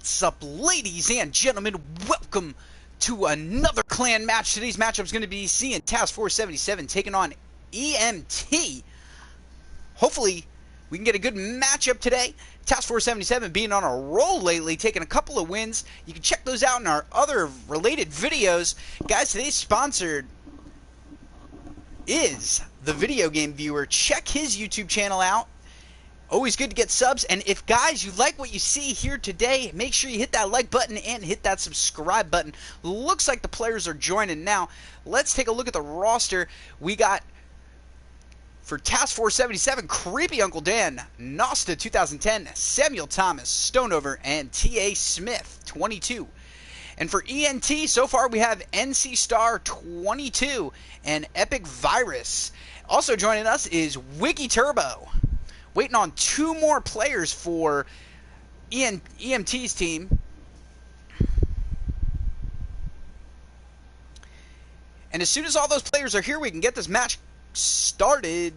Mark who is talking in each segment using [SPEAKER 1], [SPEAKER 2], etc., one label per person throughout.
[SPEAKER 1] What's up, ladies and gentlemen? Welcome to another clan match. Today's matchup is going to be seeing Task Force 77 taking on EMT. Hopefully, we can get a good matchup today. Task Force 77 being on a roll lately, taking a couple of wins. You can check those out in our other related videos. Guys, today's sponsored is the Video Game Viewer. Check his YouTube channel out. Always good to get subs, and if guys you like what you see here today, make sure you hit that like button and hit that subscribe button. Looks like the players are joining now. Let's take a look at the roster. We got for Task Force 77, Creepy Uncle Dan, Nosta 2010, Samuel Thomas, Stoneover, and T.A. Smith 22. And for EMT, so far we have NC Star 22 and Epic Virus. Also joining us is Wiki Turbo. Waiting on two more players for EMT's team. And as soon as all those players are here, we can get this match started.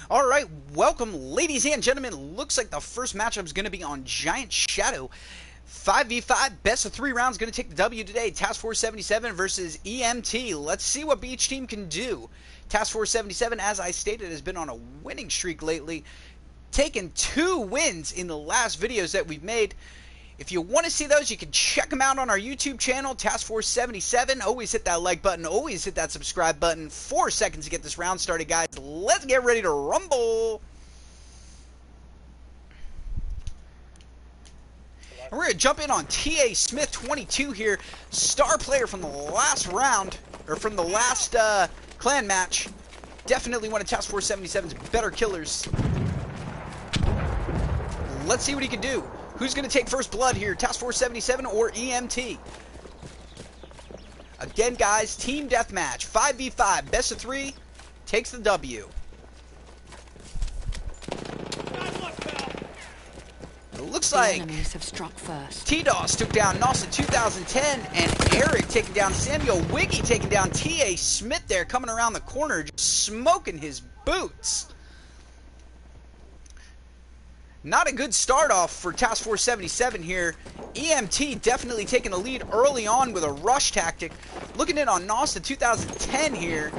[SPEAKER 1] Alright, welcome ladies and gentlemen. Looks like the first matchup is going to be on Giant Shadow. 5v5, best of 3 rounds, going to take the W today. Task Force 77 versus EMT. Let's see what each team can do. Task Force 77, as I stated, has been on a winning streak lately. Taken 2 wins in the last videos that we've made. If you want to see those, you can check them out on our YouTube channel, Task Force 77. Always hit that like button. Always hit that subscribe button. 4 seconds to get this round started, guys. Let's get ready to rumble. And we're going to jump in on T.A. Smith 22 here. Star player from the last round, or from the last clan match. Definitely one of Task Force 77's better killers. Let's see what he can do. Who's going to take first blood here? Task Force 77 or EMT? Again, guys, team deathmatch. 5v5, best of 3, takes the W. It looks like
[SPEAKER 2] enemies have struck first.
[SPEAKER 1] T-DOS took down Nosta 2010, and Eric taking down Samuel. Wiggy taking down T.A. Smith there, coming around the corner, just smoking his boots. Not a good start off for Task Force 77 here. EMT definitely taking the lead early on with a rush tactic. Looking in on Nosta 2010 here.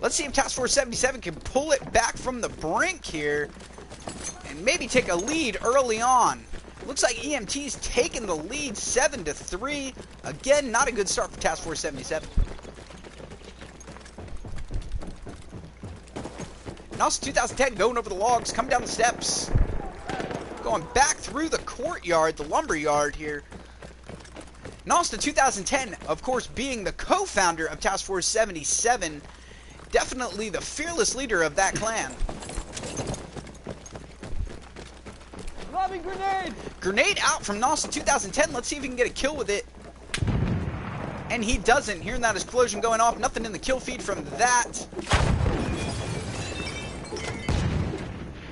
[SPEAKER 1] Let's see if Task Force 77 can pull it back from the brink here and maybe take a lead early on. Looks like EMT's taking the lead 7-3. Again, not a good start for Task Force 77. Nosta 2010 going over the logs, coming down the steps. Going back through the courtyard, the lumber yard here. Nosta 2010, of course, being the co-founder of Task Force 77. Definitely the fearless leader of that clan.
[SPEAKER 3] Lobbing grenade!
[SPEAKER 1] Grenade out from Nosta 2010. Let's see if we can get a kill with it. And he doesn't. Hearing that explosion going off, nothing in the kill feed from that.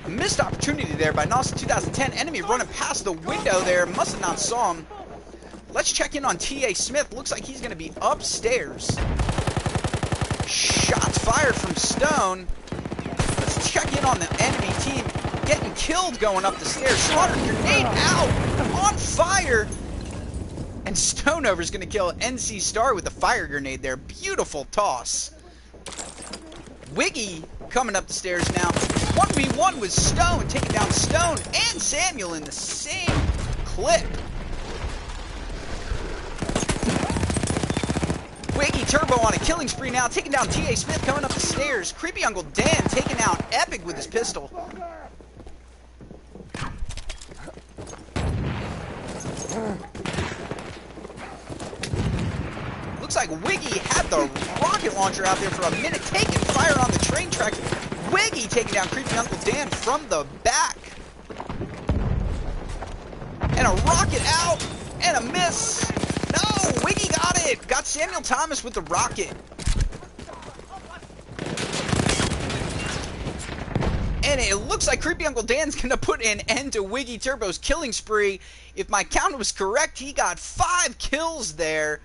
[SPEAKER 1] A missed opportunity there by Nostra 2010. Enemy running past the window there. Must have not saw him. Let's check in on T.A. Smith. Looks like he's going to be upstairs. Shots fired from Stone. Let's check in on the enemy team. Getting killed going up the stairs. Slaughter grenade out. On fire. And Stoneover's going to kill NC Star with a fire grenade there. Beautiful toss. Wiggy coming up the stairs now. 1v1 with Stone, taking down Stone and Samuel in the same clip. Wiggy Turbo on a killing spree now, taking down T.A. Smith coming up the stairs. Creepy Uncle Dan taking out Epic with his pistol. Looks like Wiggy had the rocket launcher out there for a minute, taking fire on the train tracks. Wiggy taking down Creepy Uncle Dan from the back. And a rocket out, and a miss. No, Wiggy got it. Got Samuel Thomas with the rocket. And it looks like Creepy Uncle Dan's going to put an end to Wiggy Turbo's killing spree. If my count was correct, he got 5 kills there.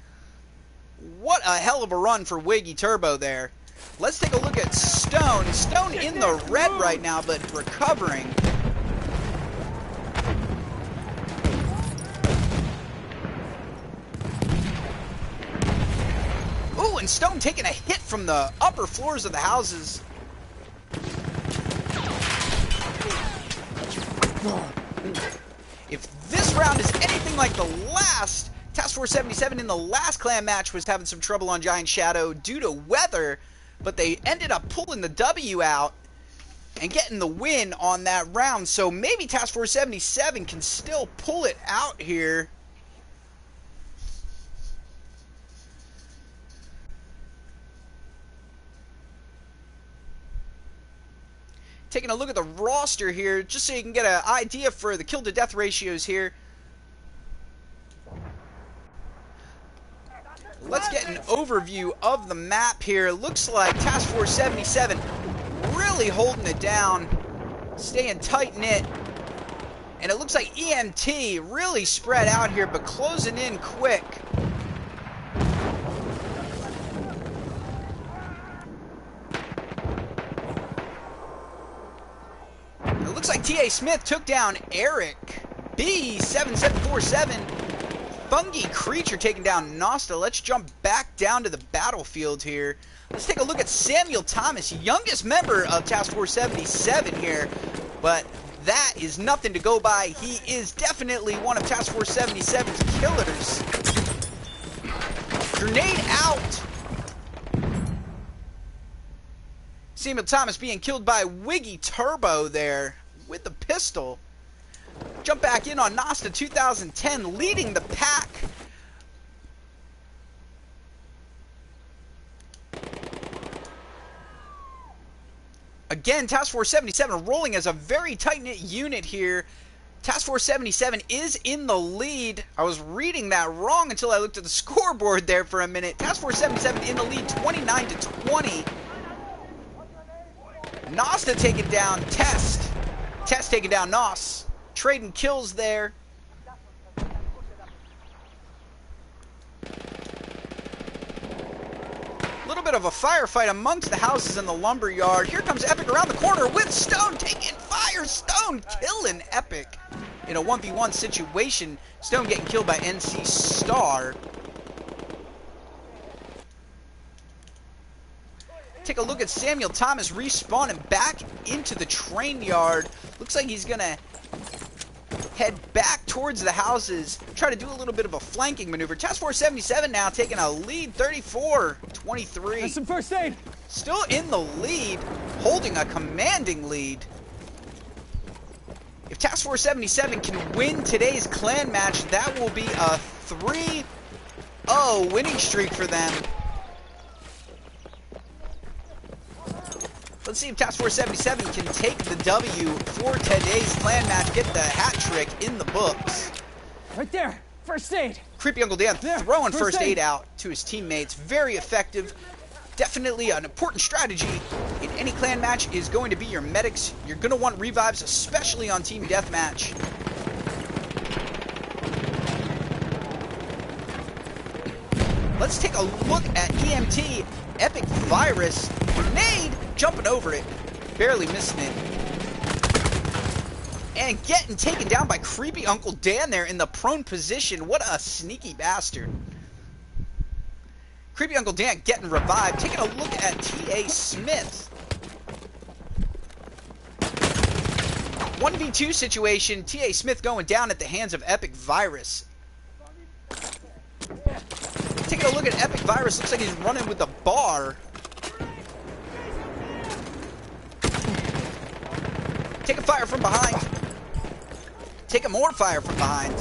[SPEAKER 1] What a hell of a run for Wiggy Turbo there. Let's take a look at Stone. Stone in the red right now, but recovering. Ooh, and Stone taking a hit from the upper floors of the houses. If this round is anything like the last, Task Force 77 in the last clan match was having some trouble on Giant Shadow due to weather, but they ended up pulling the W out and getting the win on that round. So maybe Task Force 77 can still pull it out here. Taking a look at the roster here, just so you can get an idea for the kill-to-death ratios here. Let's get an overview of the map here. Looks like Task Force 77 really holding it down, staying tight-knit. And it looks like EMT really spread out here, but closing in quick. It looks like T.A. Smith took down Eric. B7747. Fungi Creature taking down Nostra. Let's jump back down to the battlefield here. Let's take a look at Samuel Thomas, youngest member of Task Force 77 here. But that is nothing to go by. He is definitely one of Task Force 77's killers. Grenade out. Samuel Thomas being killed by Wiggy Turbo there with the pistol. Jump back in on Nostra 2010, leading the pack. Again, Task Force 77 rolling as a very tight-knit unit here. Task Force 77 is in the lead. I was reading that wrong until I looked at the scoreboard there for a minute. Task Force 77 in the lead, 29-20. Nostra taking down Test. Test taking down Nos. Trading kills there. A little bit of a firefight amongst the houses in the lumber yard. Here comes Epic around the corner with Stone taking fire. Stone killing Epic in a 1v1 situation. Stone getting killed by NC Star. Take a look at Samuel Thomas respawning back into the train yard. Looks like he's going to head back towards the houses, try to do a little bit of a flanking maneuver. Task Force 77 now taking a lead, 34-23.
[SPEAKER 2] That's some first aid.
[SPEAKER 1] Still in the lead, holding a commanding lead. If Task Force 77 can win today's clan match, that will be a 3-0 winning streak for them. Let's see if Task Force 77 can take the W for today's clan match, get the hat trick in the books.
[SPEAKER 2] Right there, first aid.
[SPEAKER 1] Creepy Uncle Dan throwing first aid out to his teammates. Very effective. Definitely an important strategy in any clan match is going to be your medics. You're going to want revives, especially on Team Deathmatch. Let's take a look at EMT. Epic Virus. Grenade jumping over it. Barely missing it. And getting taken down by Creepy Uncle Dan there in the prone position. What a sneaky bastard. Creepy Uncle Dan getting revived. Taking a look at T.A. Smith. 1v2 situation. T.A. Smith going down at the hands of Epic Virus. Taking a look at Epic Virus. Looks like he's running with the bar. Taking fire from behind. Taking more fire from behind.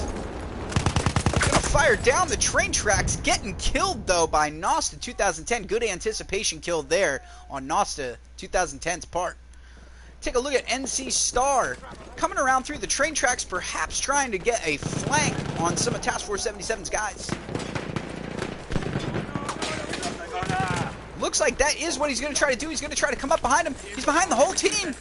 [SPEAKER 1] Gonna fire down the train tracks. Getting killed, though, by Nosta 2010. Good anticipation kill there on Nosta 2010's part. Take a look at NC Star. Coming around through the train tracks, perhaps trying to get a flank on some of Task Force 77's guys. Looks like that is what he's going to try to do. He's going to try to come up behind him. He's behind the whole team.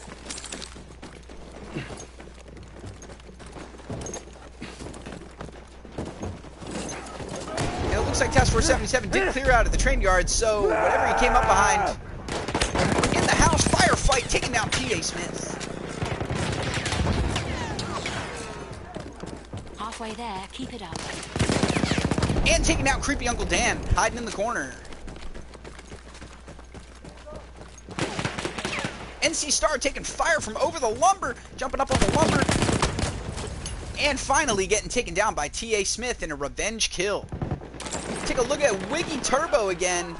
[SPEAKER 1] Looks like Task Force 77 did clear out of the train yard, so whatever he came up behind. In the house, firefight, taking down T.A. Smith.
[SPEAKER 2] Halfway there, keep it up.
[SPEAKER 1] And taking down Creepy Uncle Dan, hiding in the corner. NC Star taking fire from over the lumber, jumping up on the lumber. And finally getting taken down by T.A. Smith in a revenge kill. Take a look at Wiggy Turbo again.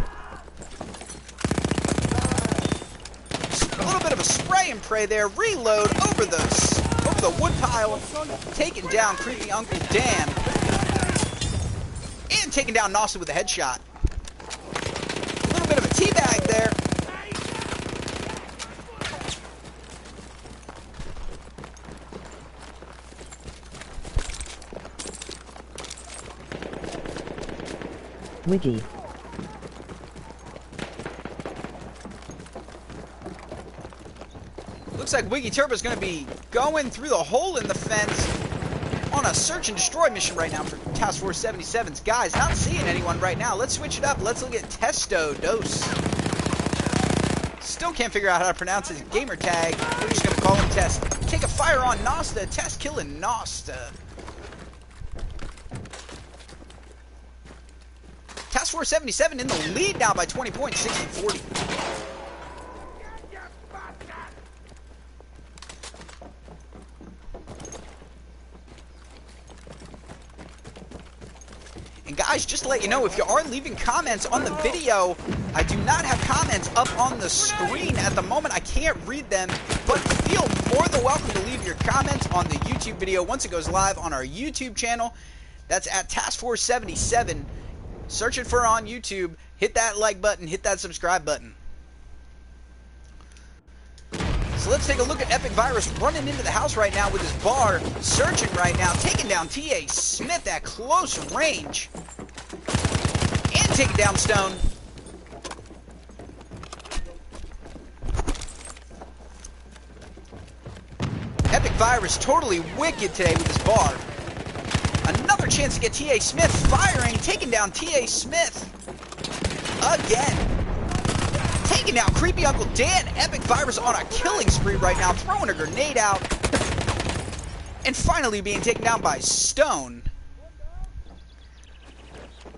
[SPEAKER 1] A little bit of a spray and pray there. Reload over the wood pile. Taking down Creepy Uncle Dan. And taking down Nosta with a headshot. A little bit of a teabag there.
[SPEAKER 3] Wiggy.
[SPEAKER 1] Looks like Wiggy Turbo is going to be going through the hole in the fence on a search and destroy mission right now for Task Force 77's guys. Not seeing anyone right now. Let's switch it up. Let's look at Testo Dos. Still can't figure out how to pronounce his gamer tag. We're just going to call him Test. Take a fire on Nosta. Test killing Nosta. Task Force 77 in the lead now by 20 points, 60-40. And guys, just to let you know, if you are leaving comments on the video, I do not have comments up on the screen at the moment. I can't read them, but feel more than welcome to leave your comments on the YouTube video once it goes live on our YouTube channel. That's at Task Force 77. Search it for on YouTube. Hit that like button. Hit that subscribe button. So let's take a look at Epic Virus running into the house right now with his bar. Searching right now. Taking down T.A. Smith at close range. And taking down Stone. Epic Virus totally wicked today with his bar. Another chance to get T.A. Smith firing, taking down T.A. Smith again. Taking down Creepy Uncle Dan. Epic Virus on a killing spree right now, throwing a grenade out. And finally being taken down by Stone.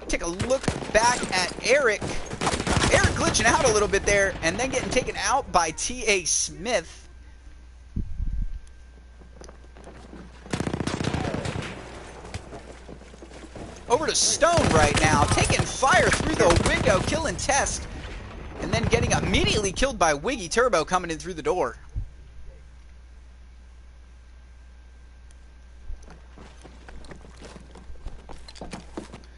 [SPEAKER 1] Take a look back at Eric. Eric glitching out a little bit there, and then getting taken out by T.A. Smith. Over to Stone right now, taking fire through the window, killing Test, and then getting immediately killed by Wiggy Turbo coming in through the door.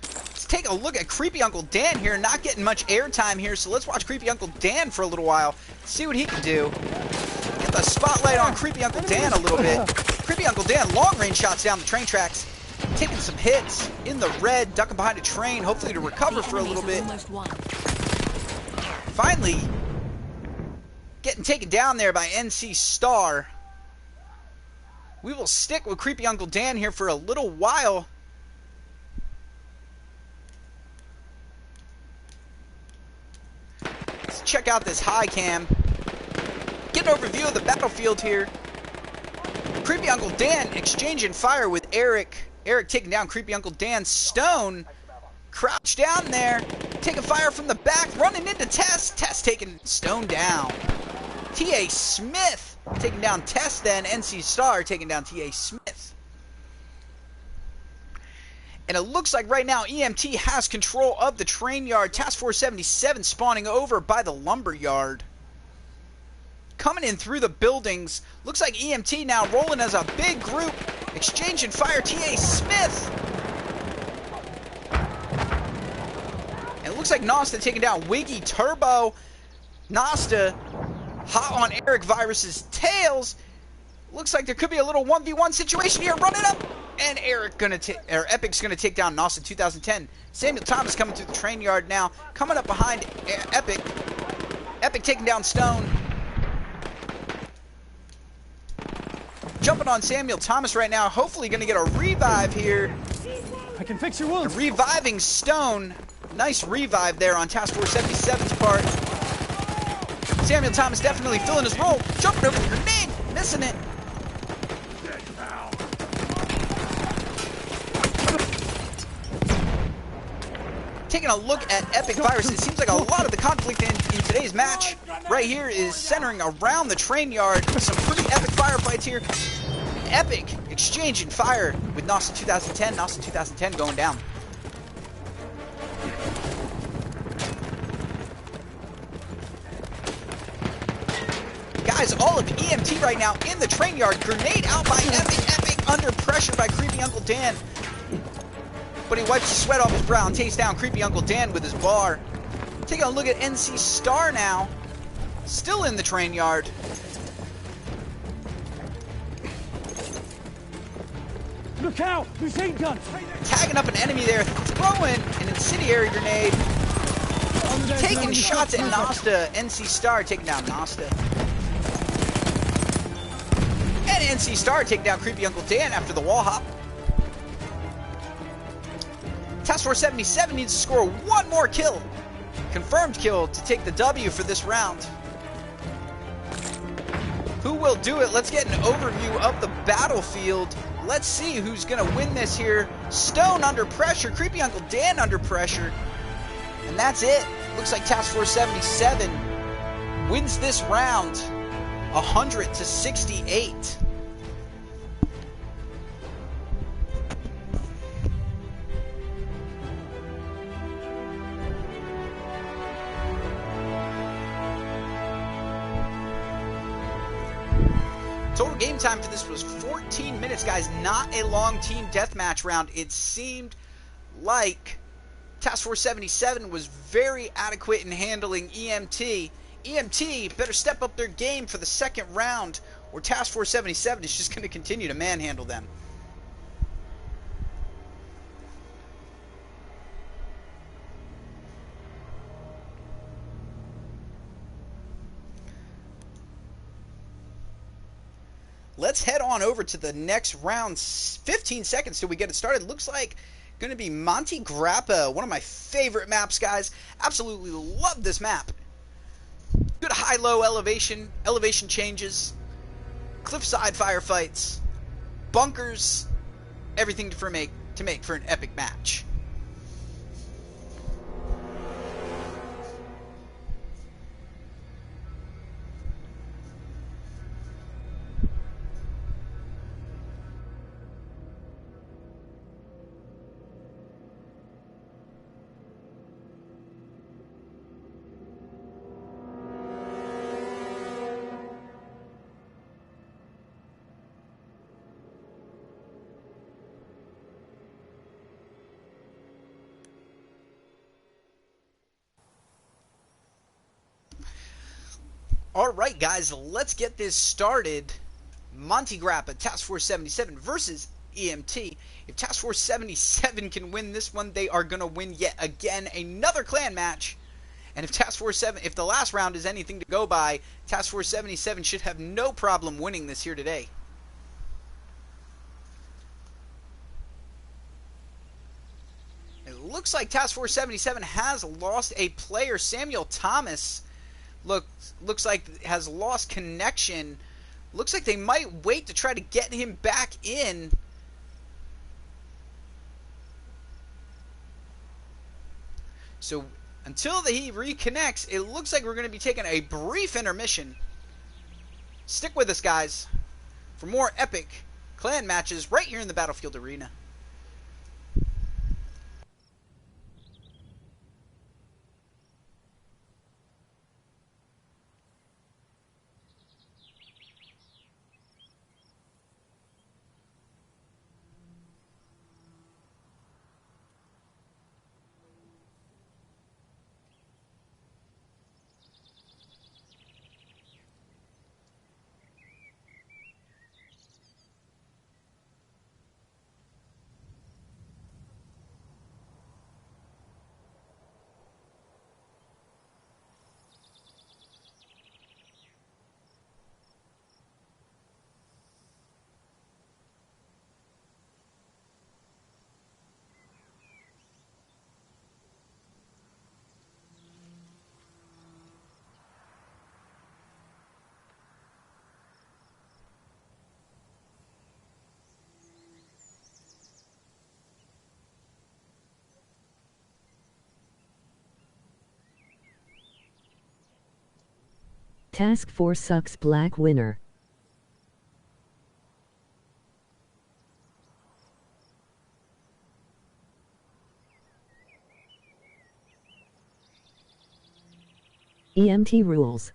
[SPEAKER 1] Let's take a look at Creepy Uncle Dan here, not getting much airtime here, so let's watch Creepy Uncle Dan for a little while, see what he can do. Get the spotlight on Creepy Uncle Dan a little bit. Creepy Uncle Dan, long range shots down the train tracks. taking some hits in the red, ducking behind a train, hopefully to recover for a little bit. Finally, getting taken down there by NC Star. We will stick with Creepy Uncle Dan here for a little while. Let's check out this high cam. Get an overview of the battlefield here. Creepy Uncle Dan exchanging fire with Eric. Eric taking down Creepy Uncle Dan. Stone crouched down there, taking fire from the back, running into Tess. Tess taking Stone down. T.A. Smith taking down Tess then. NC Star taking down T.A. Smith. And it looks like right now EMT has control of the train yard. Task Force 77 spawning over by the lumber yard. Coming in through the buildings. Looks like EMT now rolling as a big group. Exchanging fire. T.A. Smith. And it looks like Nasta taking down Wiggy Turbo. Nasta hot on Eric Virus's tails. Looks like there could be a little 1v1 situation here. Running up. And Epic's gonna take down Nasta 2010. Samuel Thomas coming through the train yard now. Coming up behind Epic. Epic taking down Stone. Jumping on Samuel Thomas right now. Hopefully going to get a revive here.
[SPEAKER 3] I can fix your wounds.
[SPEAKER 1] Reviving Stone. Nice revive there on Task Force 77's part. Samuel Thomas definitely filling his role. Jumping over the grenade. Missing it. Taking a look at Epic Virus, it seems like a lot of the conflict in today's match right here is centering around the train yard. Some pretty epic firefights here. Epic exchanging fire with Nasta 2010. Nasta 2010 going down. Guys, all of EMT right now in the train yard. Grenade out by Epic. Epic under pressure by Creepy Uncle Dan. But he wipes the sweat off his brow and takes down Creepy Uncle Dan with his bar. Taking a look at NC Star now. Still in the train yard.
[SPEAKER 3] Look out! Machine guns!
[SPEAKER 1] Tagging up an enemy there. Throwing an incendiary grenade. Taking shots at Nasta. NC Star taking down Nasta. And NC Star taking down Creepy Uncle Dan after the wall hop. Task Force 77 needs to score one more kill. Confirmed kill to take the W for this round. Who will do it? Let's get an overview of the battlefield. Let's see who's going to win this here. Stone under pressure. Creepy Uncle Dan under pressure. And that's it. Looks like Task Force 77 wins this round 100-68. Total game time for this was 14 minutes, guys. Not a long team deathmatch round. It seemed like Task Force 77 was very adequate in handling EMT. EMT better step up their game for the second round, or Task Force 77 is just going to continue to manhandle them. Let's head on over to the next round. 15 seconds till we get it started. Looks like going to be Monte Grappa, one of my favorite maps, guys. Absolutely love this map. Good high-low elevation changes, cliffside firefights, bunkers, everything to make for an epic match. Alright guys, let's get this started. Monte Grappa, Task Force 77 versus EMT. If Task Force 77 can win this one, they are going to win yet again another clan match. And if the last round is anything to go by, Task Force 77 should have no problem winning this here today. It looks like Task Force 77 has lost a player. Samuel Thomas looks like has lost connection. Looks like they might wait to try to get him back in. So until he reconnects, it looks like we're going to be taking a brief intermission. Stick with us, guys, for more epic clan matches right here in the Battlefield Arena.
[SPEAKER 4] Task Force sucks black winner. EMT rules.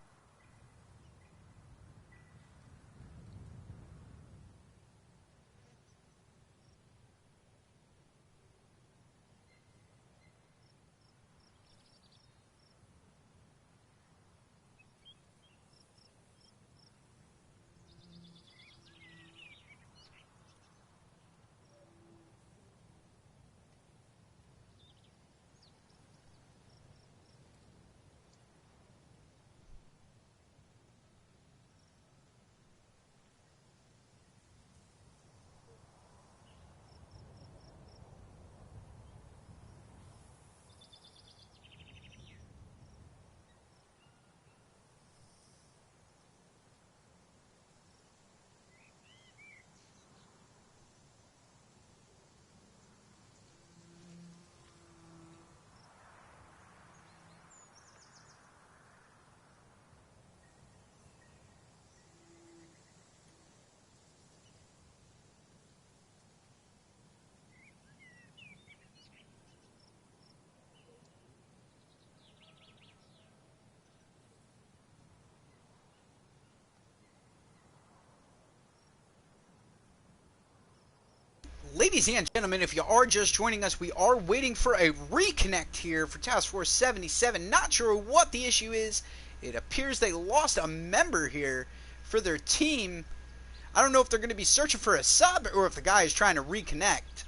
[SPEAKER 1] Ladies and gentlemen, if you are just joining us, we are waiting for a reconnect here for Task Force 77. Not sure what the issue is. It appears they lost a member here for their team. I don't know if they're going to be searching for a sub or if the guy is trying to reconnect.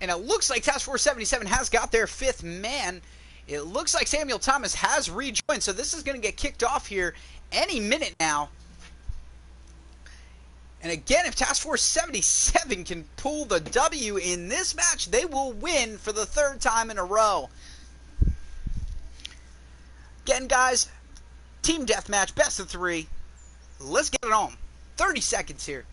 [SPEAKER 1] And it looks like Task Force 77 has got their 5th man. It looks like Samuel Thomas has rejoined, so this is going to get kicked off here any minute now. And again, if Task Force 77 can pull the W in this match, they will win for the 3rd time in a row. Again, guys, team deathmatch, best of 3. Let's get it on. 30 seconds here.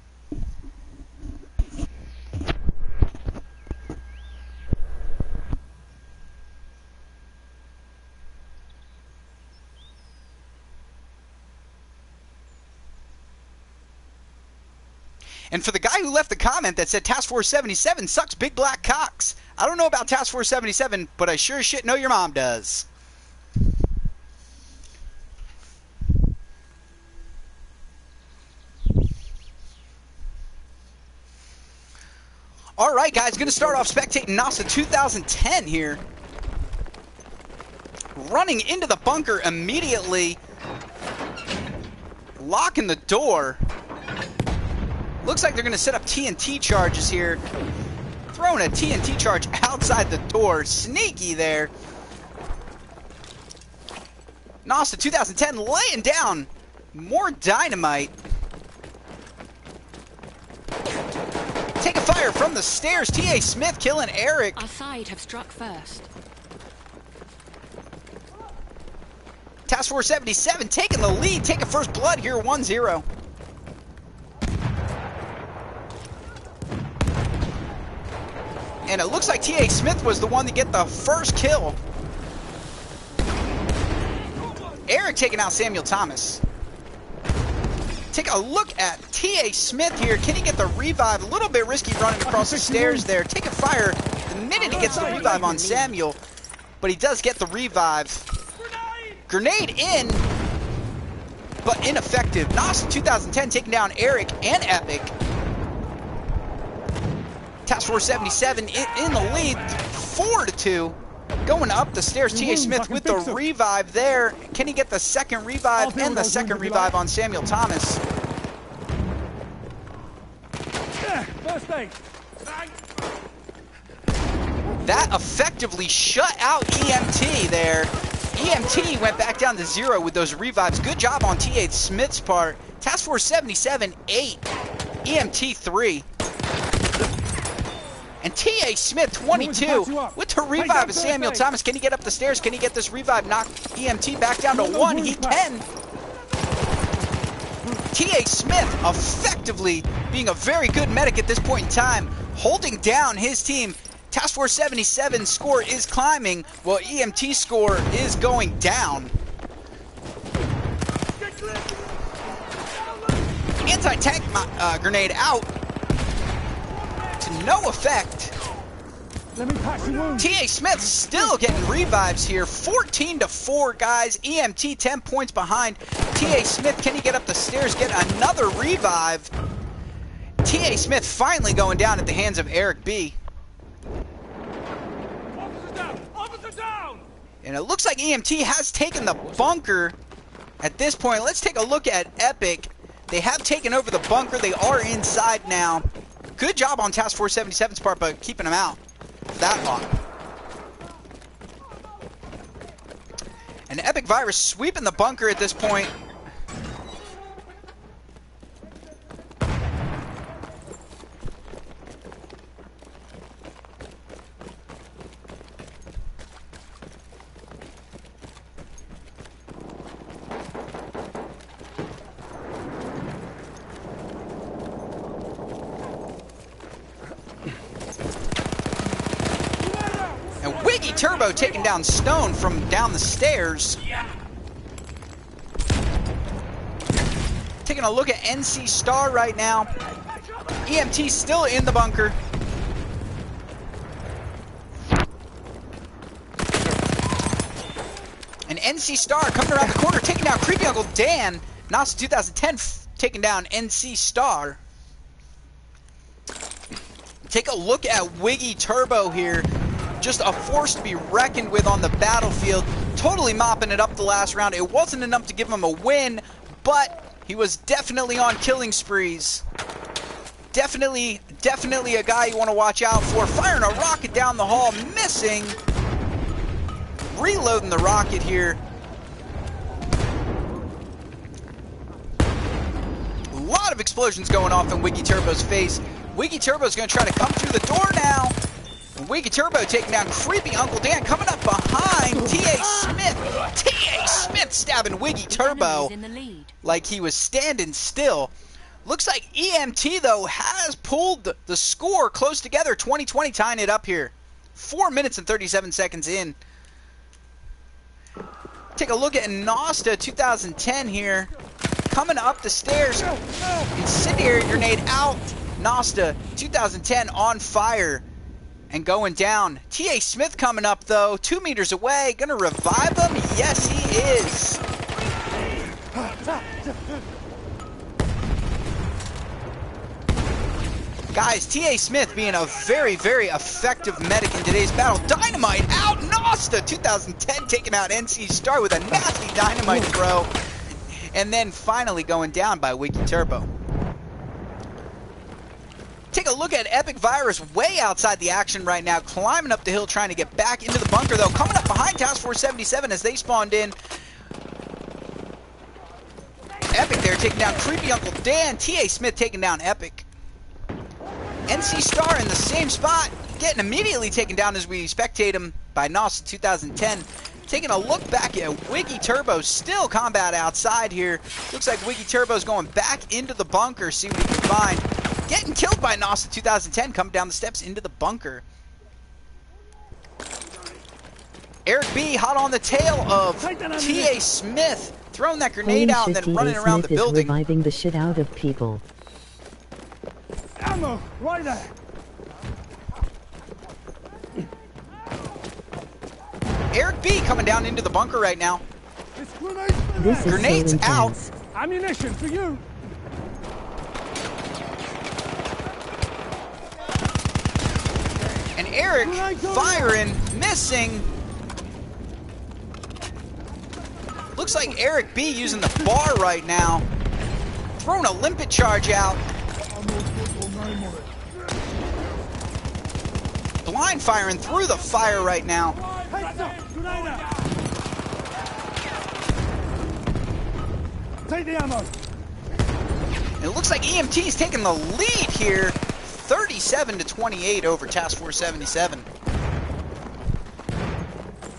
[SPEAKER 1] And for the guy who left the comment that said Task Force 77 sucks big black cocks, I don't know about Task Force 77, but I sure as shit know your mom does. All right, guys, going to start off spectating NASA 2010 here. Running into the bunker immediately. Locking the door. Looks like they're going to set up TNT charges here. Throwing a TNT charge outside the door. Sneaky there. NASA 2010 laying down more dynamite. Take a fire from the stairs. T.A. Smith killing Eric.
[SPEAKER 2] Our side have struck first.
[SPEAKER 1] Task Force 77 taking the lead. Taking first blood here, 1-0. And it looks like T.A. Smith was the one to get the first kill. Eric taking out Samuel Thomas. Take a look at T.A. Smith here. Can he get the revive? A little bit risky running across the stairs there. Taking fire the minute he gets the revive on Samuel. But he does get the revive. Grenade in, but ineffective. NASA 2010 taking down Eric and Epic. Task Force 77 in the lead, 4-2. Going up the stairs, T.A. Smith with the revive there. Can he get the second revive and the second revive on Samuel Thomas?
[SPEAKER 3] First aid.
[SPEAKER 1] That effectively shut out EMT there. EMT went back down to 0 with those revives. Good job on T.A. Smith's part. Task Force 77, 8. EMT, 3. And T.A. Smith, 22, with the revive of Samuel Thomas. Can he get up the stairs? Can he get this revive? Knock EMT back down to 1. He can. T.A. Smith effectively being a very good medic at this point in time, holding down his team. Task Force 77 score is climbing, while EMT score is going down. Anti-tank grenade out. To no effect. T.A. Smith still getting revives here. 14-4, guys. EMT 10 points behind. T.A. Smith, can he get up the stairs, get another revive? T.A. Smith finally going down at the hands of Eric B.
[SPEAKER 3] Officer down!
[SPEAKER 1] And it looks like EMT has taken the bunker at this point. Let's take a look at Epic. They have taken over the bunker. They are inside now. Good job on Task Force 77's part, but keeping them out for that long. And Epic Virus sweeping the bunker at this point. Turbo taking down Stone from down the stairs. Taking a look at NC Star right now. EMT still in the bunker. And NC Star coming around the corner, taking down Creepy Uncle Dan. NASA 2010 taking down NC Star. Take a look at Wiggy Turbo here. Just a force to be reckoned with on the battlefield. Totally mopping it up the last round. It wasn't enough to give him a win, but he was definitely on killing sprees. Definitely Definitely a guy you want to watch out for. Firing a rocket down the hall, missing. Reloading the rocket here. A lot of explosions going off in Wiggy Turbo's face. Wiggy Turbo's going to try to come through the door now. Wiggy Turbo taking down creepy Uncle Dan, coming up behind T.A. Smith. T.A. Smith stabbing Wiggy Turbo
[SPEAKER 2] In the lead.
[SPEAKER 1] like he was standing still. Looks like EMT, though, has pulled the score close together. 2020 tying it up here. 4 minutes and 37 seconds in. Take a look at Nosta 2010 here. Coming up the stairs. Incendiary grenade out. Nosta 2010 on fire and going down. T.A. Smith coming up, though. 2 meters away. Gonna revive him? Yes, he is. Guys, T.A. Smith being a very, very effective medic in today's battle. Dynamite out. Nosta 2010 taking out NC Star with a nasty dynamite throw. And then finally going down by Wiggy Turbo. Take a look at Epic Virus way outside the action right now, climbing up the hill trying to get back into the bunker, though. Coming up behind Task Force 77 as they spawned in. Epic there taking down creepy Uncle Dan. T.A. Smith taking down Epic. NC Star in the same spot, getting immediately taken down as we spectate him by Nosta 2010. Taking a look back at Wiggy Turbo, still combat outside here. Looks like Wiggy Turbo's going back into the bunker, see what he can find. Getting killed by Nosta 2010, coming down the steps into the bunker. Eric B hot on the tail of T.A. Smith, throwing that grenade out and then running around the building.
[SPEAKER 4] Is reviving the shit out of people.
[SPEAKER 3] Ammo, right there.
[SPEAKER 1] Eric B coming down into the bunker right now.
[SPEAKER 3] It's grenades for
[SPEAKER 4] This
[SPEAKER 3] there.
[SPEAKER 4] is
[SPEAKER 1] Grenades
[SPEAKER 4] so
[SPEAKER 1] out.
[SPEAKER 4] intense.
[SPEAKER 3] Ammunition for you.
[SPEAKER 1] And Eric firing, missing. Looks like Eric B using the bar right now. Throwing a limpet charge out. Blind firing through the fire right now.
[SPEAKER 3] Heads up, grenade out. Take the ammo.
[SPEAKER 1] And it looks like EMT's taking the lead here. 37-28 over Task Force 77.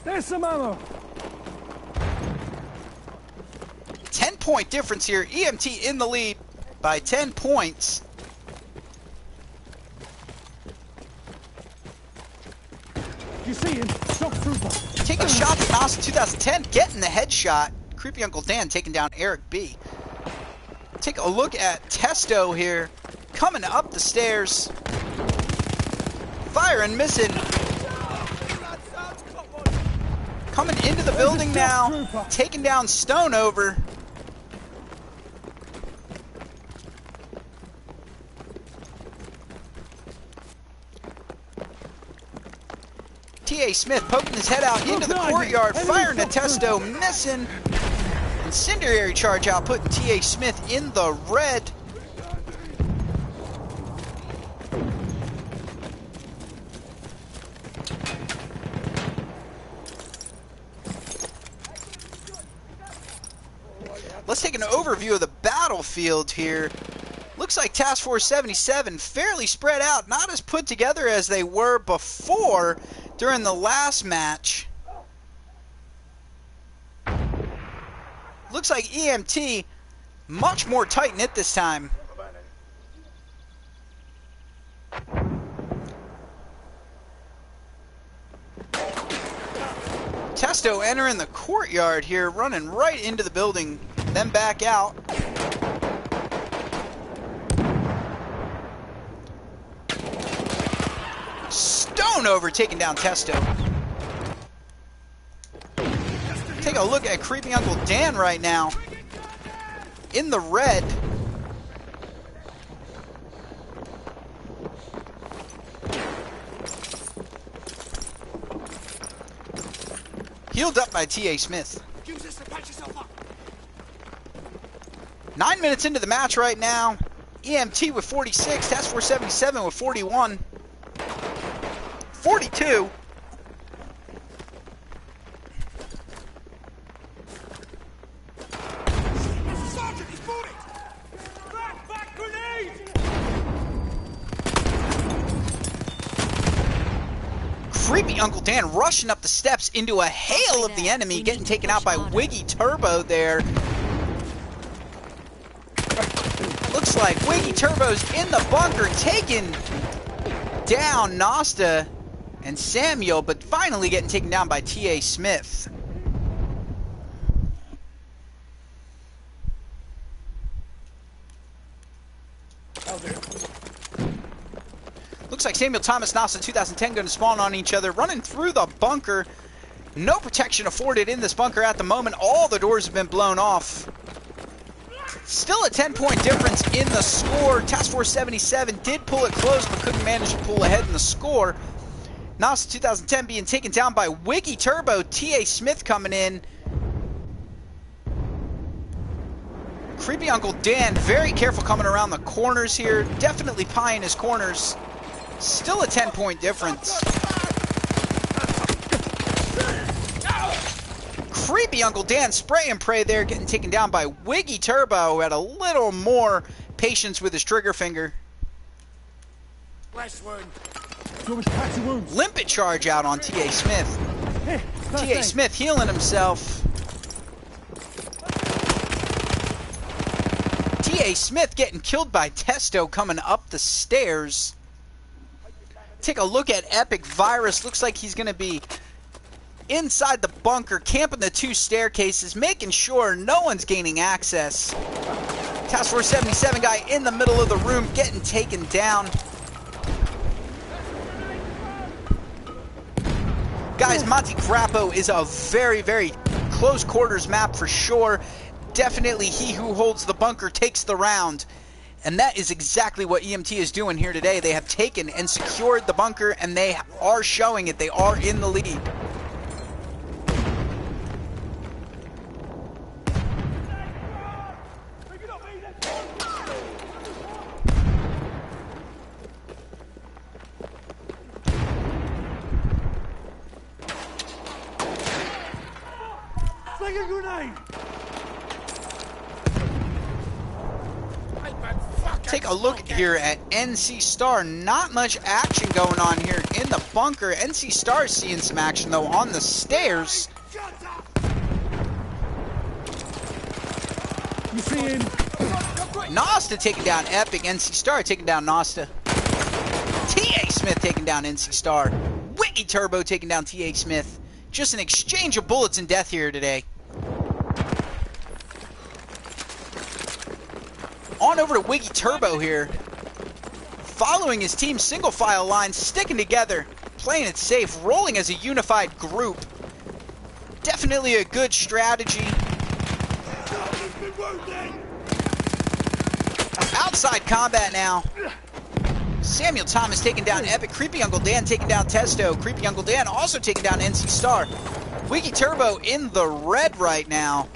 [SPEAKER 3] There's some ammo.
[SPEAKER 1] 10-point difference here. EMT in the lead by 10 points.
[SPEAKER 3] You see him? Shock trooper.
[SPEAKER 1] Taking shots at Nosta 2010, getting the headshot. Creepy Uncle Dan taking down Eric B. Take a look at Testo here, coming up the stairs. Firing, missing. Coming into the building now, taking down Stone over. T.A. Smith poking his head out into the courtyard, firing at Testo, missing. Incendiary charge out, putting T.A. Smith in the red. Let's take an overview of the battlefield here. Looks like Task Force 77 fairly spread out, not as put together as they were before during the last match. Looks like EMT much more tight-knit this time. Testo entering the courtyard here, running right into the building, then back out. Stone over taking down Testo. Take a look at creepy Uncle Dan right now. In the red. Healed up by T.A. Smith. 9 minutes into the match right now. EMT with 46, Task Force 77 with 41. 42.
[SPEAKER 3] Sergeant, he's moving! Back, grenade!
[SPEAKER 1] Creepy Uncle Dan rushing up the steps into a hail of the enemy, getting taken out by Wiggy Turbo there. Looks like Wiggy Turbo's in the bunker, taking down Nasta and Samuel, but finally getting taken down by T.A. Smith. Looks like Samuel Thomas, Nasta 2010 going to spawn on each other, running through the bunker. No protection afforded in this bunker at the moment. All the doors have been blown off. Still a 10-point difference in the score. Task Force 77 did pull it close, but couldn't manage to pull ahead in the score. Nasta 2010 being taken down by Wiggy Turbo. T.A. Smith coming in. Creepy Uncle Dan, very careful coming around the corners here. Definitely pieing his corners. Still a 10-point difference. Creepy Uncle Dan, spray and pray there, getting taken down by Wiggy Turbo, who had a little more patience with his trigger finger. Limpet charge out on T.A. Smith. T.A. Smith healing himself. T.A. Smith getting killed by Testo coming up the stairs. Take a look at Epic Virus. Looks like he's going to be inside the bunker, camping the two staircases, making sure no one's gaining access. Task Force 77 guy in the middle of the room getting taken down. Guys, Monte Grappo is a very, very close quarters map for sure. Definitely he who holds the bunker takes the round. And that is exactly what EMT is doing here today. They have taken and secured the bunker, and they are showing it. They are in the lead.
[SPEAKER 3] Fling a grenade!
[SPEAKER 1] Take a look here at NC Star. Not much action going on here in the bunker. NC Star is seeing some action, though, on the stairs.
[SPEAKER 3] You see him?
[SPEAKER 1] Nasta taking down Epic. NC Star taking down Nasta. T.A. Smith taking down NC Star. Wiggy Turbo taking down T.A. Smith. Just an exchange of bullets and death here today. On over to Wiggy Turbo here. Following his team's single file line, sticking together, playing it safe, rolling as a unified group. Definitely a good strategy. Outside combat now. Samuel Thomas taking down Epic. Creepy Uncle Dan taking down Testo. Creepy Uncle Dan also taking down NC Star. Wiggy Turbo in the red right now.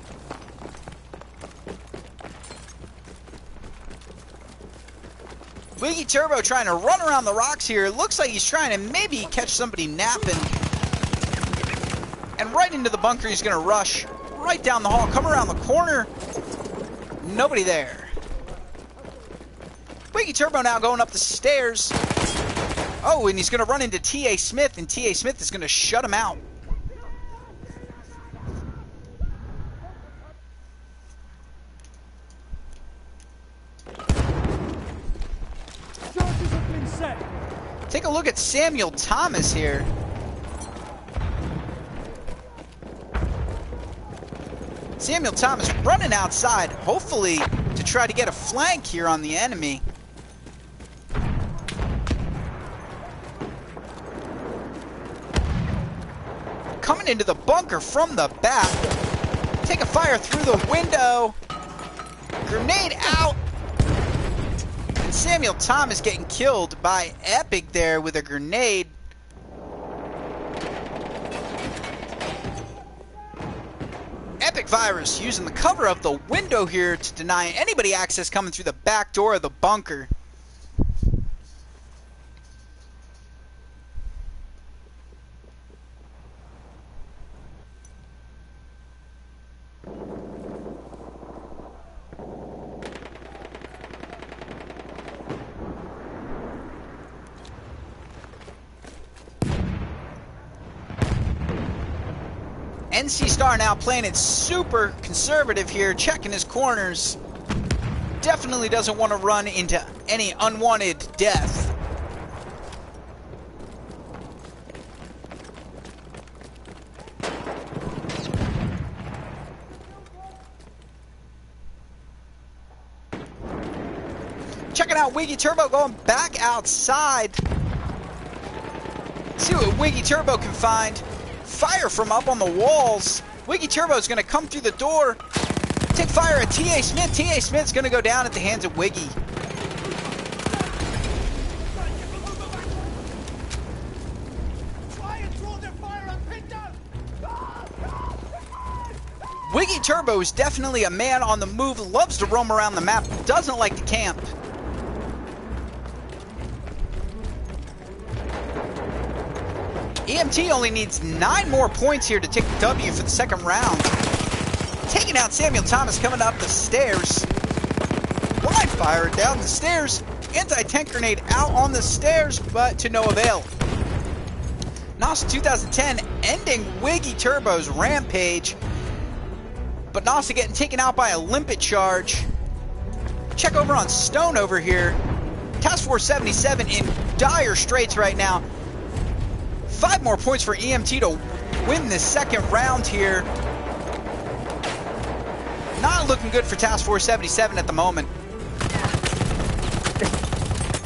[SPEAKER 1] Wiggy Turbo trying to run around the rocks here. Looks like he's trying to maybe catch somebody napping. And right into the bunker he's going to rush. Right down the hall. Come around the corner. Nobody there. Wiggy Turbo now going up the stairs. Oh, and he's going to run into T.A. Smith, and T.A. Smith is going to shut him out.
[SPEAKER 3] Charges have been set.
[SPEAKER 1] Take a look at Samuel Thomas here. Samuel Thomas running outside, hopefully to try to get a flank here on the enemy. Coming into the bunker from the back. Take a fire through the window. Grenade out. And Samuel Thomas getting killed by Epic there with a grenade. Epic Virus using the cover of the window here to deny anybody access coming through the back door of the bunker. NC Star now playing it super conservative here, checking his corners. Definitely doesn't want to run into any unwanted death. Checking out Wiggy Turbo going back outside. See what Wiggy Turbo can find. Fire from up on the walls. Wiggy Turbo is going to come through the door. Take fire at T.A. Smith. T.A. Smith's going to go down at the hands of Wiggy. Wiggy Turbo is definitely a man on the move. Loves to roam around the map. Doesn't like to camp. EMT only needs 9 more points here to take the W for the second round. Taking out Samuel Thomas coming up the stairs. Blind fire down the stairs. Anti-tank grenade out on the stairs, but to no avail. NASA 2010 ending Wiggy Turbo's rampage. But NASA getting taken out by a limpet charge. Check over on Stone over here. Task Force 77 in dire straits right now. 5 more points for EMT to win this second round here. Not looking good for Task Force 77 at the moment.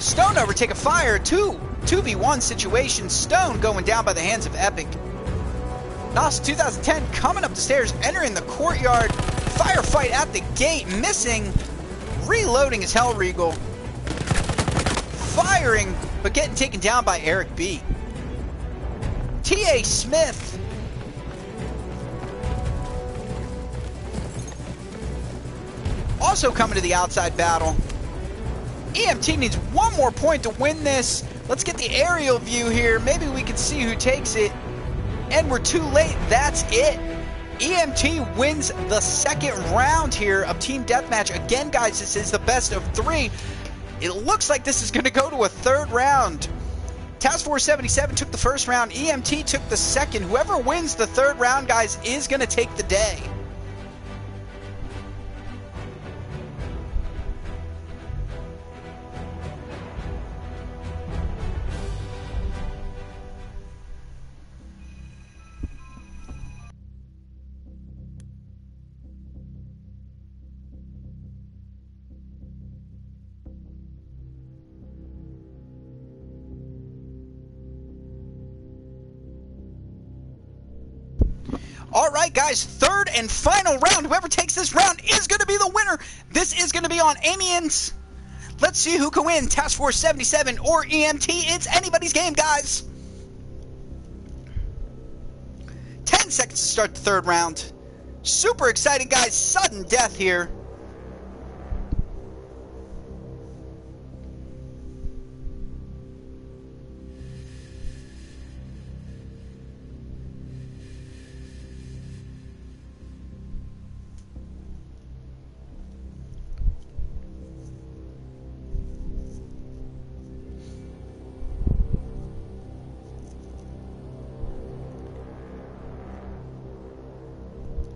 [SPEAKER 1] Stone overtake a fire. 2v1 situation. Stone going down by the hands of Epic. NASA 2010 coming up the stairs, entering the courtyard. Firefight at the gate, missing. Reloading his Hell Regal. Firing, but getting taken down by Eric B. T.A. Smith. Also coming to the outside battle. EMT needs 1 more point to win this. Let's get the aerial view here. Maybe we can see who takes it. And we're too late. That's it. EMT wins the second round here of Team Deathmatch. Again, guys, this is the best of 3. It looks like this is going to go to a third round. Task Force 77 took the first round. EMT took the second. Whoever wins the third round, guys, is going to take the day. All right, guys, third and final round. Whoever takes this round is going to be the winner. This is going to be on Amiens. Let's see who can win, Task Force 77 or EMT. It's anybody's game, guys. 10 seconds to start the third round. Super exciting, guys. Sudden death here.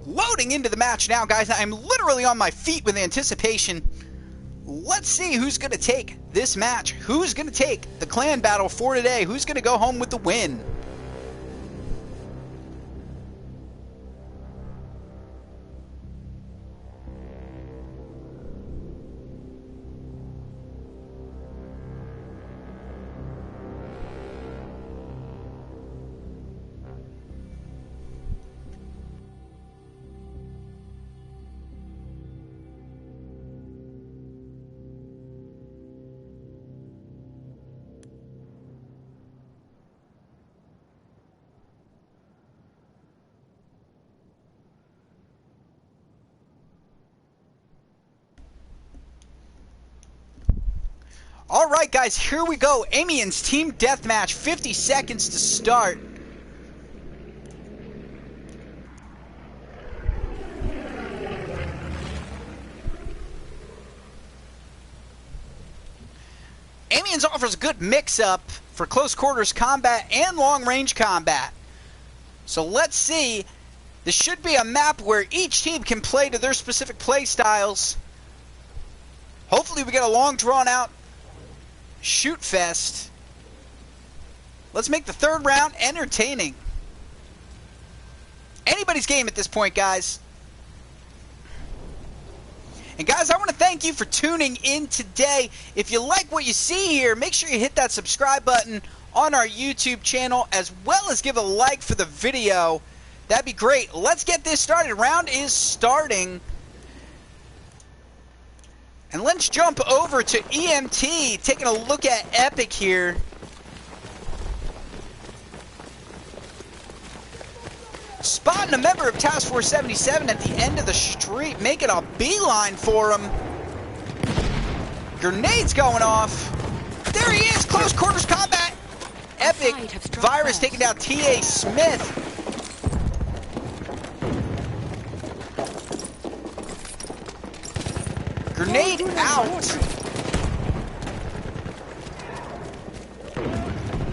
[SPEAKER 1] Loading into the match now, guys. I'm literally on my feet with anticipation. Let's see who's going to take this match. Who's going to take the clan battle for today? Who's going to go home with the win? All right, guys, here we go. Amiens Team Deathmatch, 50 seconds to start. Amiens offers a good mix-up for close quarters combat and long-range combat. So let's see. This should be a map where each team can play to their specific play styles. Hopefully we get a long, drawn-out shoot fest. Let's make the third round entertaining. Anybody's game at this point, guys. And guys, I want to thank you for tuning in today. If you like what you see here, make sure you hit that subscribe button on our YouTube channel, as well as give a like for the video. That'd be great. Let's get this started. Round is starting. And let's jump over to EMT, taking a look at Epic here. Spotting a member of Task Force 77 at the end of the street, making a beeline for him. Grenades going off. There he is, close quarters combat. Epic Virus taking down T.A. Smith. Grenade out.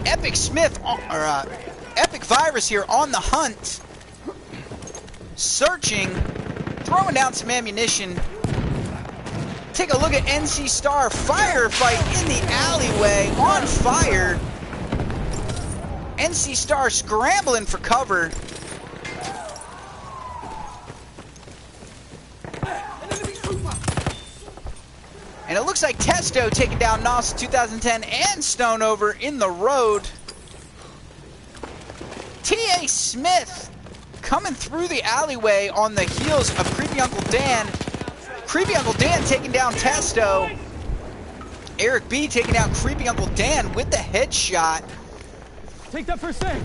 [SPEAKER 1] Epic Smith, Epic Virus here on the hunt. Searching, throwing down some ammunition. Take a look at NC Star. Firefight in the alleyway, on fire. NC Star scrambling for cover. And it looks like Testo taking down Nos 2010 and Stone over in the road. T.A. Smith coming through the alleyway on the heels of Creepy Uncle Dan. Creepy Uncle Dan taking down Testo. Eric B taking down Creepy Uncle Dan with the headshot.
[SPEAKER 3] Take that first aid.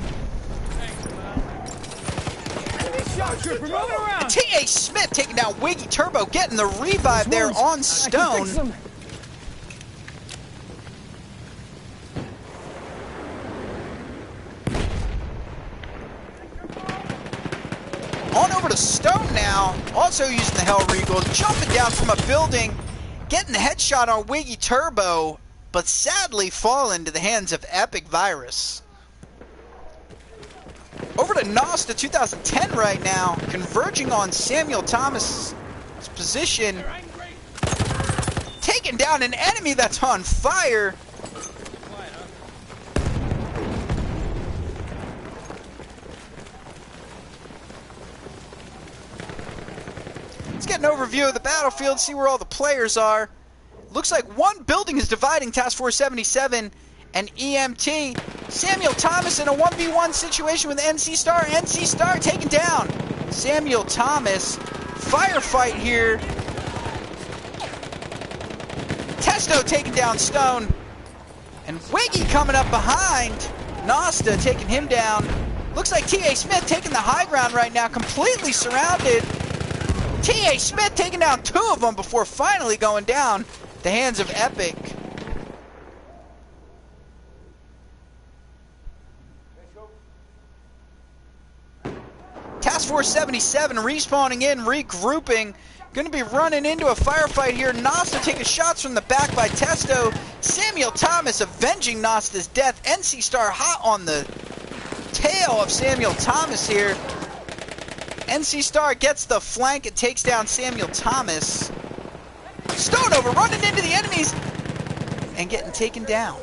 [SPEAKER 3] Shot trooper, moving around.
[SPEAKER 1] T.A. Smith taking down Wiggy Turbo, getting the revive there on Stone. On over to Stone now, also using the Hell Regal, jumping down from a building, getting the headshot on Wiggy Turbo, but sadly falling to the hands of Epic Virus. Over to Nosta 2010 right now, converging on Samuel Thomas' position, taking down an enemy that's on fire. Let's get an overview of the battlefield, see where all the players are. Looks like one building is dividing Task Force 77 and EMT. Samuel Thomas in a 1v1 situation with NC Star. NC Star taken down. Samuel Thomas. Firefight here. Testo taking down Stone. And Wiggy coming up behind. Nosta taking him down. Looks like T.A. Smith taking the high ground right now. Completely surrounded. T.A. Smith taking down two of them before finally going down the hands of Epic. Task Force 77 respawning in, regrouping. Going to be running into a firefight here. Nosta taking shots from the back by Testo. Samuel Thomas avenging Nosta's death. NC Star hot on the tail of Samuel Thomas here. NC Star gets the flank and takes down Samuel Thomas. Stone over running into the enemies and getting taken down.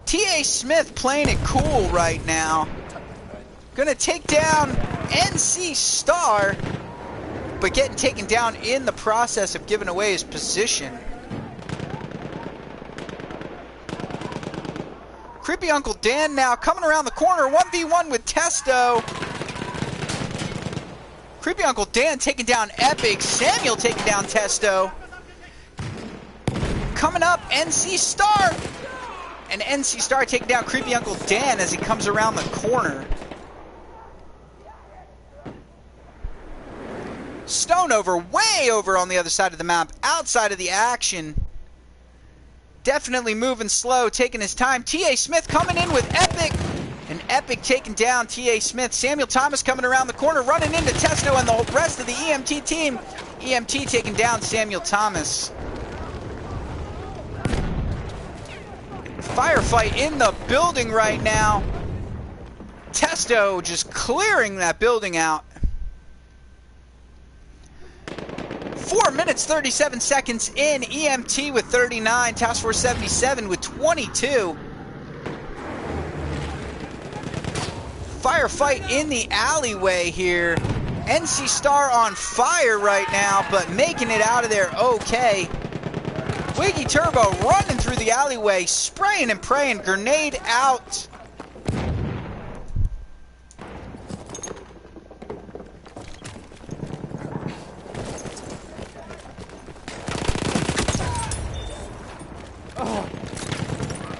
[SPEAKER 1] T.A. Smith playing it cool right now. Gonna take down NC Star, but getting taken down in the process of giving away his position. Creepy Uncle Dan now coming around the corner, 1v1 with Testo. Creepy Uncle Dan taking down Epic, Samuel taking down Testo. Coming up, NC Star. And NC Star taking down Creepy Uncle Dan as he comes around the corner. Stoneover way over on the other side of the map, outside of the action. Definitely moving slow, taking his time. T.A. Smith coming in with Epic. And Epic taking down T.A. Smith. Samuel Thomas coming around the corner, running into Testo and the rest of the EMT team. EMT taking down Samuel Thomas. Firefight in the building right now. Testo just clearing that building out. 4 minutes, 37 seconds in. EMT with 39. Task Force 77 with 22. Firefight in the alleyway here. NC Star on fire right now, but making it out of there okay. Wiggy Turbo running through the alleyway, spraying and praying. Grenade out.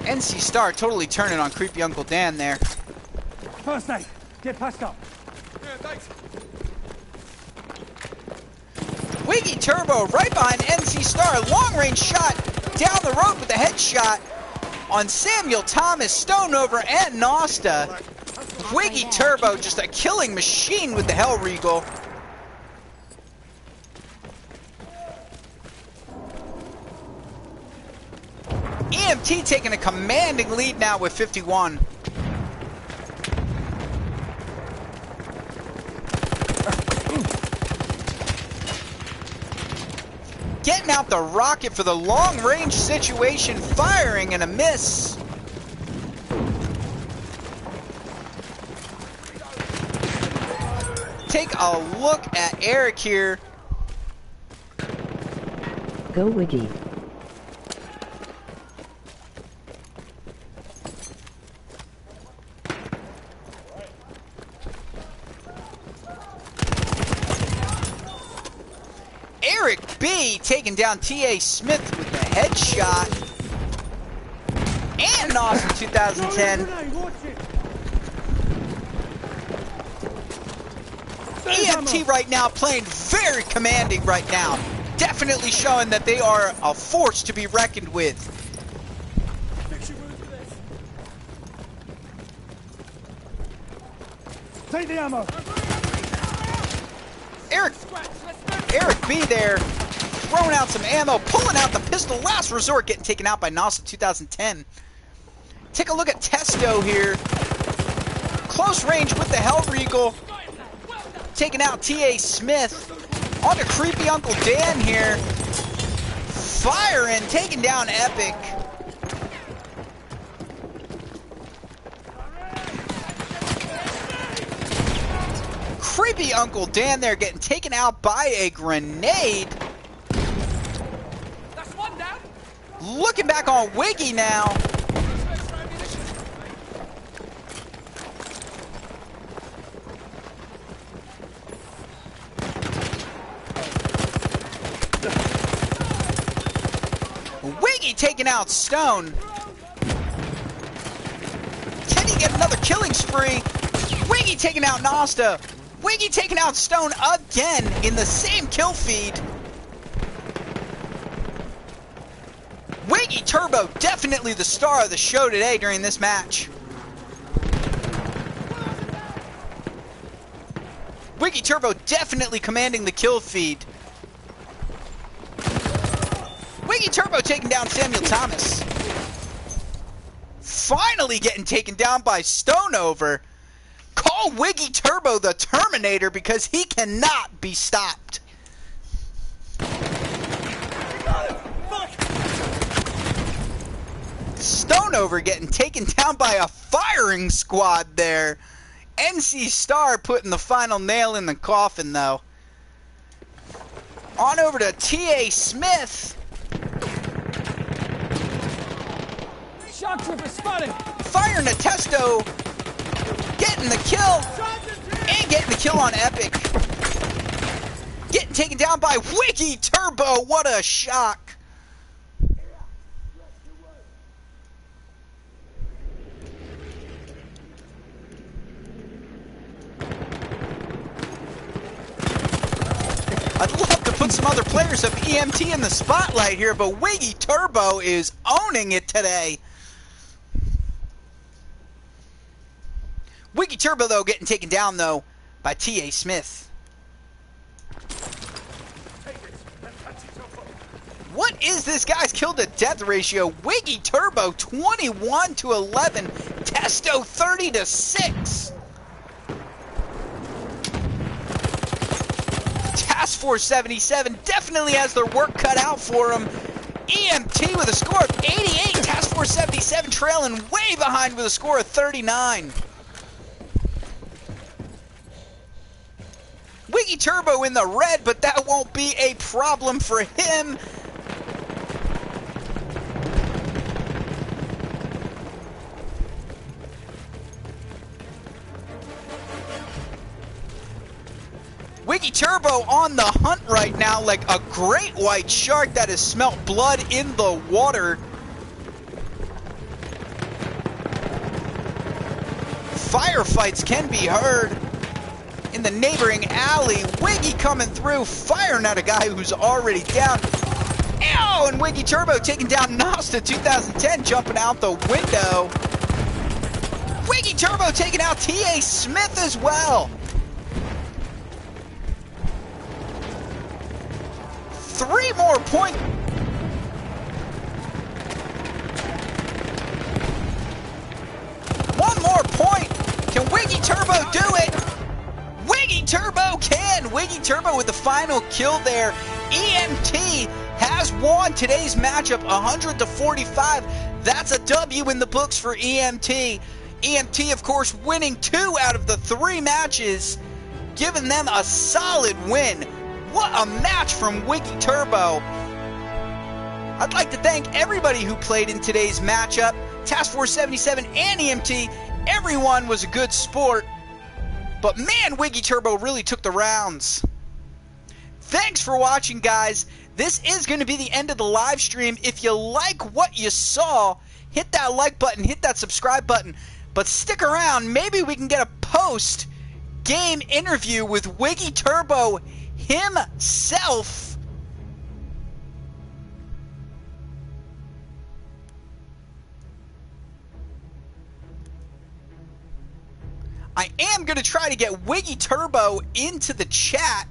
[SPEAKER 1] NC Star totally turning on creepy Uncle Dan there.
[SPEAKER 3] First aid. Get patched up.
[SPEAKER 5] Yeah, thanks.
[SPEAKER 1] Wiggy Turbo right behind NC Star. Long range shot down the road with a headshot on Samuel Thomas, Stoneover, and Nosta. Wiggy Turbo just a killing machine with the Hell Regal. EMT taking a commanding lead now with 51. Getting out the rocket for the long-range situation, firing and a miss. Take a look at Eric here.
[SPEAKER 4] Go Wiggy.
[SPEAKER 1] Eric B taking down T.A. Smith with the headshot. And an awesome 2010. EMT right now playing very commanding right now. Definitely showing that they are a force to be reckoned with.
[SPEAKER 3] Take the ammo.
[SPEAKER 1] Eric B there, throwing out some ammo, pulling out the pistol, last resort, getting taken out by NASA 2010. Take a look at Testo here. Close range with the Hell Regal. Taking out T.A. Smith. On to creepy Uncle Dan here. Firing, taking down Epic. Creepy Uncle Dan there getting taken out by a grenade.
[SPEAKER 5] That's one down.
[SPEAKER 1] Looking back on Wiggy now. Wiggy taking out Stone. Can he get another killing spree? Wiggy taking out Nosta. Wiggy taking out Stone again in the same kill feed. Wiggy Turbo definitely the star of the show today during this match. Wiggy Turbo definitely commanding the kill feed. Wiggy Turbo taking down Samuel Thomas. Finally getting taken down by Stoneover. Call Wiggy Turbo the Terminator because he cannot be stopped. Stoneover getting taken down by a firing squad there. NC Star putting the final nail in the coffin though. On over to T.A. Smith.
[SPEAKER 3] Shock trooper spotted.
[SPEAKER 1] Firing a Testo. Getting the kill. And getting the kill on Epic. Getting taken down by Wiggy Turbo. What a shock. some other players of EMT in the spotlight here, but Wiggy Turbo is owning it today. Wiggy Turbo, though, getting taken down, though, by T.A. Smith. What is this guy's kill-to-death ratio? Wiggy Turbo, 21 to 11. Testo, 30 to 6. Task Force 77 definitely has their work cut out for him. EMT with a score of 88. Task Force 77 trailing way behind with a score of 39. Wiggy Turbo in the red, but that won't be a problem for him. Wiggy Turbo on the hunt right now like a great white shark that has smelt blood in the water. Firefights can be heard in the neighboring alley. Wiggy coming through, firing at a guy who's already down. Ow! And Wiggy Turbo taking down Nosta 2010, jumping out the window. Wiggy Turbo taking out T.A. Smith as well. 3 more points. One more point. Can Wiggy Turbo do it? Wiggy Turbo can. Wiggy Turbo with the final kill there. EMT has won today's matchup 100 to 45. That's a W in the books for EMT. EMT, of course, winning 2 out of the 3 matches, giving them a solid win. What a match from Wiggy Turbo. I'd like to thank everybody who played in today's matchup. Task Force 77 and EMT, everyone was a good sport. But man, Wiggy Turbo really took the rounds. Thanks for watching, guys. This is going to be the end of the live stream. If you like what you saw, hit that like button, hit that subscribe button. But stick around. Maybe we can get a post-game interview with Wiggy Turbo himself. I am going to try to get Wiggy Turbo into the chat.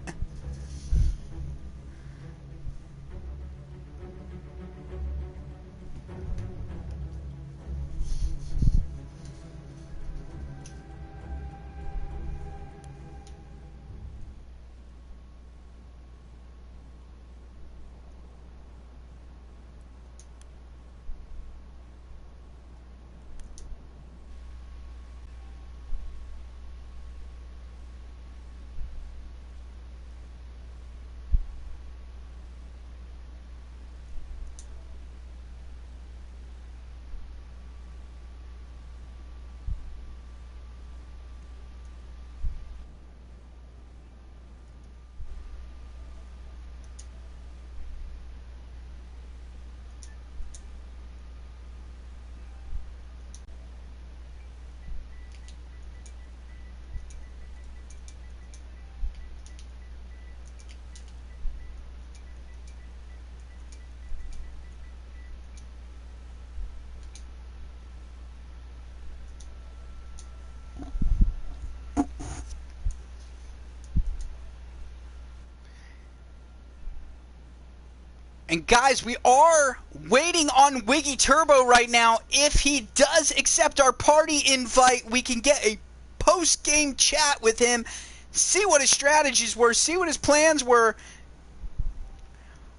[SPEAKER 1] And guys, we are waiting on Wiggy Turbo right now. If he does accept our party invite, we can get a post-game chat with him, see what his strategies were, see what his plans were.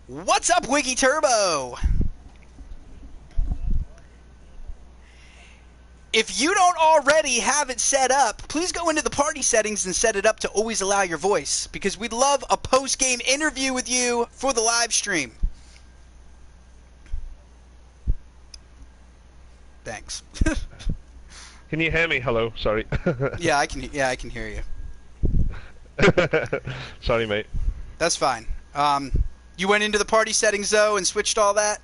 [SPEAKER 1] What's up, Wiggy Turbo? If you don't already have it set up, please go into the party settings and set it up to always allow your voice, because we'd love a post-game interview with you for the live stream. Thanks.
[SPEAKER 5] Can you hear me? Hello, sorry.
[SPEAKER 1] Yeah, I can hear you.
[SPEAKER 5] Sorry, mate.
[SPEAKER 1] That's fine. You went into the party settings though and switched all that?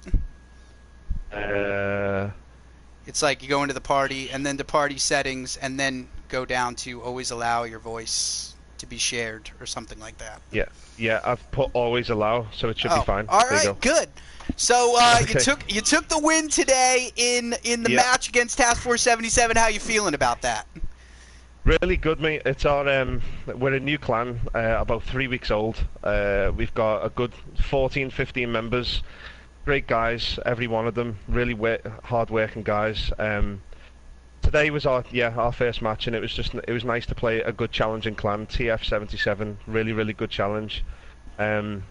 [SPEAKER 1] It's like you go into the party and then to party settings and then go down to always allow your voice to be shared or something like that.
[SPEAKER 5] Yeah, I've put always allow, so it should be fine.
[SPEAKER 1] All
[SPEAKER 5] there you
[SPEAKER 1] right,
[SPEAKER 5] go.
[SPEAKER 1] good. So
[SPEAKER 5] Okay.
[SPEAKER 1] you took the win today in the match against Task Force 77. How you feeling about that?
[SPEAKER 5] Really good, mate. It's our we're a new clan, about 3 weeks old. We've got a good 14, 15 members. Great guys, every one of them. Really hard-working guys. Today was our first match, and it was nice to play a good challenging clan. TF77, really good challenge. It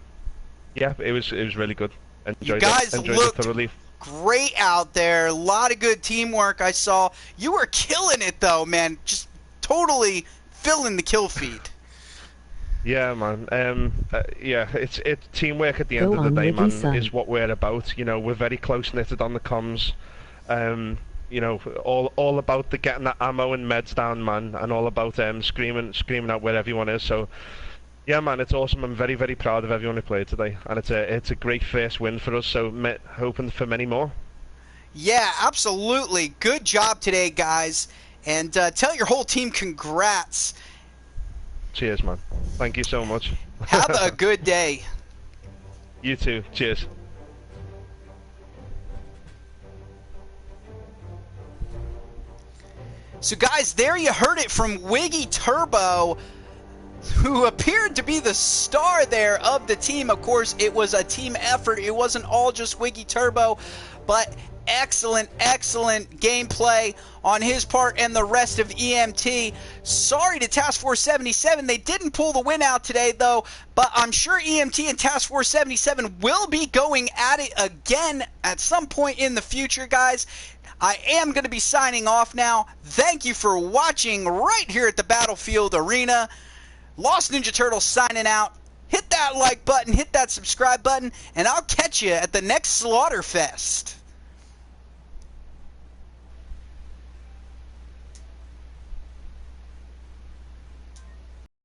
[SPEAKER 5] was really good.
[SPEAKER 1] You guys
[SPEAKER 5] enjoyed
[SPEAKER 1] looked
[SPEAKER 5] it thoroughly.
[SPEAKER 1] great out there. A lot of good teamwork I saw. You were killing it though, man. Just totally filling the kill feed.
[SPEAKER 5] Yeah, man. It's teamwork at the
[SPEAKER 4] Go
[SPEAKER 5] end of the
[SPEAKER 4] on,
[SPEAKER 5] day,
[SPEAKER 4] Wiggy
[SPEAKER 5] man,
[SPEAKER 4] son.
[SPEAKER 5] is what we're about. You know, we're very close knitted on the comms. You know, all about the getting that ammo and meds down, man, and all about screaming out where everyone is. So, yeah, man, it's awesome. I'm very proud of everyone who played today, and it's a great first win for us. So, hoping for many more.
[SPEAKER 1] Yeah, absolutely. Good job today, guys. And tell your whole team congrats.
[SPEAKER 5] Cheers, man. Thank you so much.
[SPEAKER 1] Have a good day.
[SPEAKER 5] You too. Cheers.
[SPEAKER 1] So, guys, there you heard it from Wiggy Turbo, who appeared to be the star there of the team. Of course, it was a team effort. It wasn't all just Wiggy Turbo, but excellent gameplay on his part and the rest of EMT. Sorry to Task Force 77. They didn't pull the win out today, though, but I'm sure EMT and Task Force 77 will be going at it again at some point in the future, guys. I am going to be signing off now. Thank you for watching right here at the Battlefield Arena. Lost Ninja Turtle signing out. Hit that like button, hit that subscribe button, and I'll catch you at the next Slaughterfest.